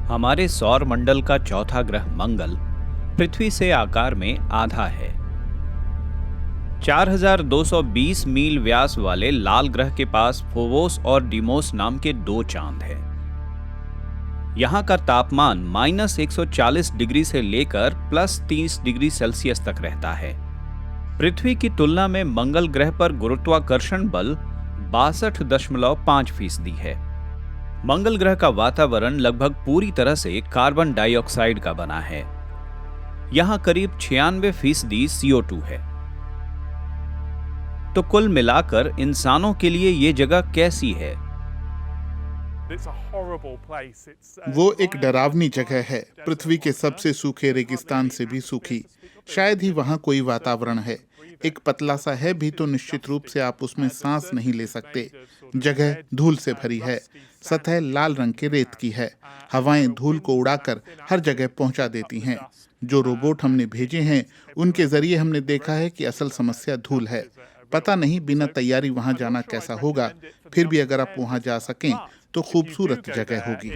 हमारे सौर मंडल का चौथा ग्रह मंगल पृथ्वी से आकार में आधा है। 4220 मील व्यास वाले लाल ग्रह के पास फोबोस और डीमोस नाम के दो चांद हैं। यहां का तापमान -140 डिग्री से लेकर +30 डिग्री सेल्सियस तक रहता है। पृथ्वी की तुलना में मंगल ग्रह पर गुरुत्वाकर्षण बल 62.5% है। मंगल ग्रह का वातावरण लगभग पूरी तरह से कार्बन डाइऑक्साइड का बना है। यहां करीब 96% CO2 है। तो कुल मिलाकर इंसानों के लिए यह जगह कैसी है? वो एक डरावनी जगह है, पृथ्वी के सबसे सूखे रेगिस्तान से भी सूखी। शायद ही वहाँ कोई वातावरण है। एक पतला सा है भी तो निश्चित रूप से आप उसमें सांस नहीं ले सकते। जगह धूल से भरी है, सतह लाल रंग के रेत की है। हवाएं धूल को उड़ाकर हर जगह पहुंचा देती हैं। जो रोबोट हमने भेजे हैं उनके जरिए हमने देखा है कि असल समस्या धूल है। पता नहीं बिना तैयारी वहां जाना कैसा होगा, फिर भी अगर आप वहां जा सकें तो खूबसूरत जगह होगी।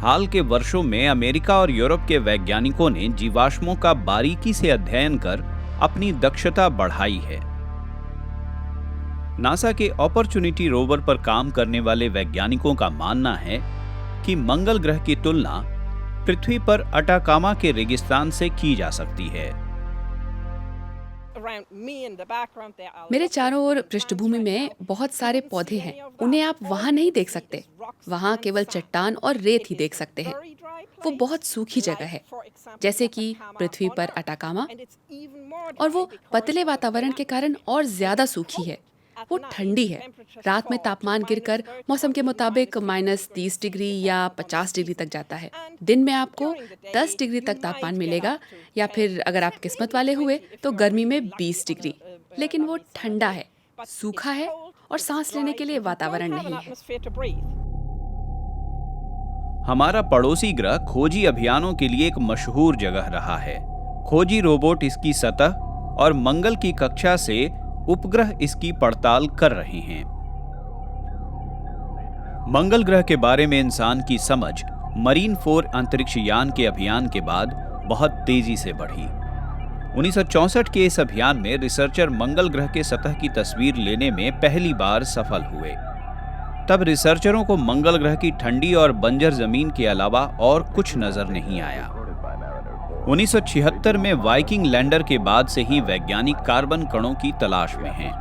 हाल के वर्षों में अमेरिका और यूरोप के वैज्ञानिकों ने जीवाश्मों का बारीकी से अध्ययन कर अपनी दक्षता बढ़ाई है। नासा के अपॉर्चुनिटी रोवर पर काम करने वाले वैज्ञानिकों का मानना है कि मंगल ग्रह की तुलना पृथ्वी पर अटाकामा के रेगिस्तान से की जा सकती है। मेरे चारों ओर पृष्ठभूमि में बहुत सारे पौधे हैं। उन्हें आप वहाँ नहीं देख सकते। वहाँ केवल चट्टान और रेत ही देख सकते हैं। वो बहुत सूखी जगह है, जैसे कि पृथ्वी पर अटाकामा, और वो पतले वातावरण के कारण और ज्यादा सूखी है। वो ठंडी है। रात में तापमान गिरकर मौसम के मुताबिक -30 डिग्री या 50 डिग्री तक जाता है। दिन में आपको 10 डिग्री तक तापमान मिलेगा, या फिर अगर आप किस्मत वाले हुए तो गर्मी में 20 डिग्री। लेकिन वो ठंडा है, सूखा है और सांस लेने के लिए वातावरण नहीं है। हमारा पड़ोसी ग्रह खोजी अभियानों के लिए एक मशहूर जगह रहा है। खोजी रोबोट इसकी सतह और मंगल की कक्षा से उपग्रह इसकी पड़ताल कर रहे हैं। मंगल ग्रह के बारे में इंसान की समझ मरीन 4 अंतरिक्ष यान के अभियान के बाद बहुत तेजी से बढ़ी। 1964 के इस अभियान में रिसर्चर मंगल ग्रह के सतह की तस्वीर लेने में पहली बार सफल हुए। तब रिसर्चरों को मंगल ग्रह की ठंडी और बंजर जमीन के अलावा और कुछ नजर नहीं आया। 1976 में वाइकिंग लैंडर के बाद से ही वैज्ञानिक कार्बन कणों की तलाश में हैं।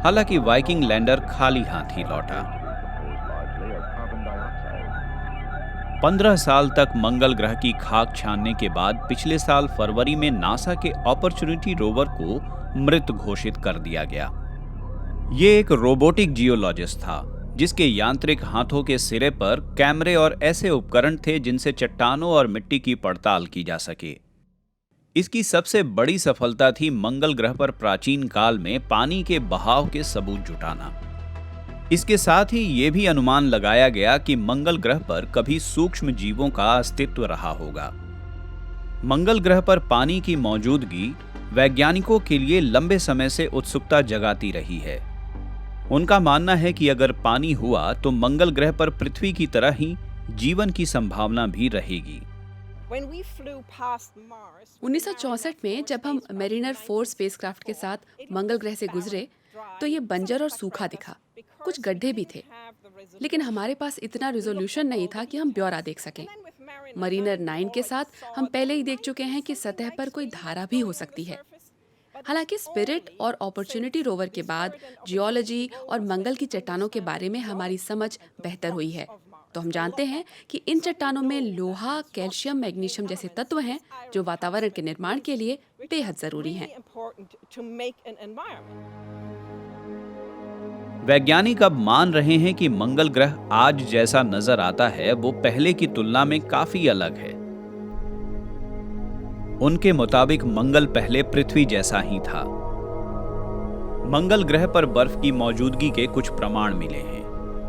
हालांकि वाइकिंग लैंडर खाली हाथ ही लौटा। 15 साल तक मंगल ग्रह की खाक छानने के बाद पिछले साल फरवरी में नासा के अपॉर्चुनिटी रोवर को मृत घोषित कर दिया गया। ये एक रोबोटिक जियोलॉजिस्ट था जिसके यांत्रिक हाथों के सिरे पर कैमरे और ऐसे उपकरण थे जिनसे चट्टानों और मिट्टी की पड़ताल की जा सके। इसकी सबसे बड़ी सफलता थी मंगल ग्रह पर प्राचीन काल में पानी के बहाव के सबूत जुटाना। इसके साथ ही यह भी अनुमान लगाया गया कि मंगल ग्रह पर कभी सूक्ष्म जीवों का अस्तित्व रहा होगा। मंगल ग्रह पर पानी की मौजूदगी वैज्ञानिकों के लिए लंबे समय से उत्सुकता जगाती रही है। उनका मानना है कि अगर पानी हुआ तो मंगल ग्रह पर पृथ्वी की तरह ही जीवन की संभावना भी रहेगी। 1964 में जब हम मेरिनर 4 स्पेसक्राफ्ट के साथ मंगल ग्रह से गुजरे तो ये बंजर और सूखा दिखा। कुछ गड्ढे भी थे, लेकिन हमारे पास इतना रिजोल्यूशन नहीं था कि हम ब्यौरा देख सकें। मरीनर 9 के साथ हम पहले ही देख चुके हैं कि सतह पर कोई धारा भी हो सकती है। हालांकि स्पिरिट और अपॉर्चुनिटी रोवर के बाद जियोलॉजी और मंगल की चट्टानों के बारे में हमारी समझ बेहतर हुई है। तो हम जानते हैं कि इन चट्टानों में लोहा, कैल्शियम, मैग्नीशियम जैसे तत्व हैं जो वातावरण के निर्माण के लिए बेहद जरूरी हैं। वैज्ञानिक अब मान रहे हैं कि मंगल ग्रह आज जैसा नजर आता है वो पहले की तुलना में काफी अलग है। उनके मुताबिक मंगल पहले पृथ्वी जैसा ही था। मंगल ग्रह पर बर्फ की मौजूदगी के कुछ प्रमाण मिले हैं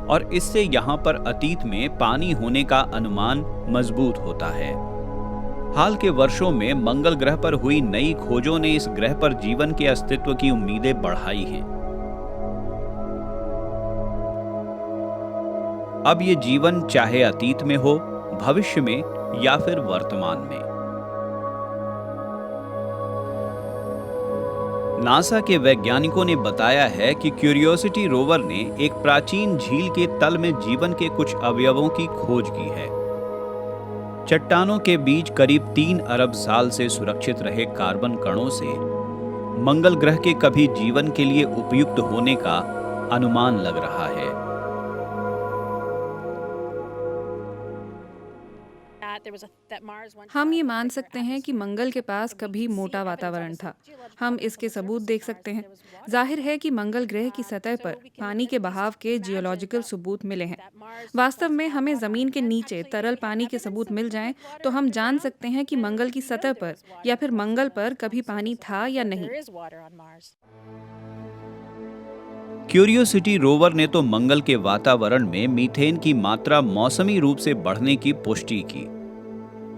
और इससे यहां पर अतीत में पानी होने का अनुमान मजबूत होता है। हाल के वर्षों में मंगल ग्रह पर हुई नई खोजों ने इस ग्रह पर जीवन के अस्तित्व की उम्मीदें बढ़ाई हैं। अब ये जीवन चाहे अतीत में हो, भविष्य में या फिर वर्तमान में। नासा के वैज्ञानिकों ने बताया है कि क्यूरियोसिटी रोवर ने एक प्राचीन झील के तल में जीवन के कुछ अवयवों की खोज की है। चट्टानों के बीच करीब 3 अरब साल से सुरक्षित रहे कार्बन कणों से मंगल ग्रह के कभी जीवन के लिए उपयुक्त होने का अनुमान लग रहा है। हम ये मान सकते हैं कि मंगल के पास कभी मोटा वातावरण था। हम इसके सबूत देख सकते हैं। जाहिर है कि मंगल ग्रह की सतह पर पानी के बहाव के जियोलॉजिकल सबूत मिले हैं। वास्तव में हमें जमीन के नीचे तरल पानी के सबूत मिल जाएं, तो हम जान सकते हैं कि मंगल की सतह पर या फिर मंगल पर कभी पानी था या नहीं। क्यूरियोसिटी रोवर ने तो मंगल के वातावरण में मीथेन की मात्रा मौसमी रूप से बढ़ने की पुष्टि की।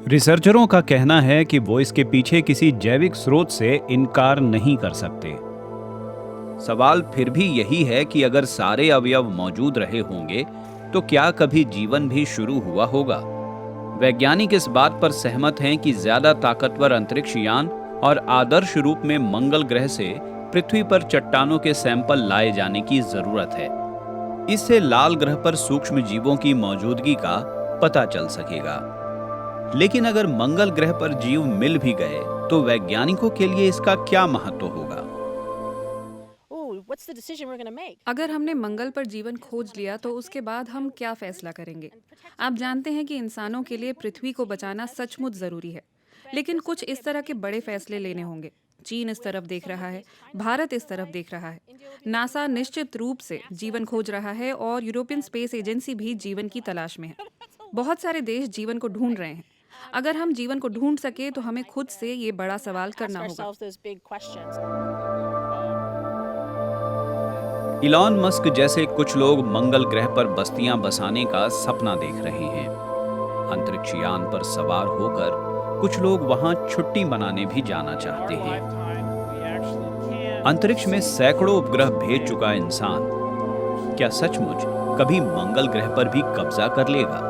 रिसर्चरों का कहना है कि वो इसके पीछे किसी जैविक स्रोत से इनकार नहीं कर सकते। सवाल फिर भी यही है कि अगर सारे अवयव मौजूद रहे होंगे तो क्या कभी जीवन भी शुरू हुआ होगा? वैज्ञानिक इस बात पर सहमत हैं कि ज्यादा ताकतवर अंतरिक्ष यान और आदर्श रूप में मंगल ग्रह से पृथ्वी पर चट्टानों के सैंपल लाए जाने की जरूरत है। इससे लाल ग्रह पर सूक्ष्म जीवों की मौजूदगी का पता चल सकेगा। लेकिन अगर मंगल ग्रह पर जीव मिल भी गए तो वैज्ञानिकों के लिए इसका क्या महत्व होगा? अगर हमने मंगल पर जीवन खोज लिया तो उसके बाद हम क्या फैसला करेंगे? आप जानते हैं कि इंसानों के लिए पृथ्वी को बचाना सचमुच जरूरी है, लेकिन कुछ इस तरह के बड़े फैसले लेने होंगे। चीन इस तरफ देख रहा है, भारत इस तरफ देख रहा है, नासा निश्चित रूप से जीवन खोज रहा है और यूरोपियन स्पेस एजेंसी भी जीवन की तलाश में है। बहुत सारे देश जीवन को ढूंढ रहे हैं। अगर हम जीवन को ढूंढ सके तो हमें खुद से ये बड़ा सवाल करना होगा। इलॉन मस्क जैसे कुछ लोग मंगल ग्रह पर बस्तियां बसाने का सपना देख रहे हैं। अंतरिक्ष यान पर सवार होकर कुछ लोग वहां छुट्टी मनाने भी जाना चाहते हैं। अंतरिक्ष में सैकड़ों उपग्रह भेज चुका इंसान क्या सचमुच कभी मंगल ग्रह पर भी कब्जा कर लेगा?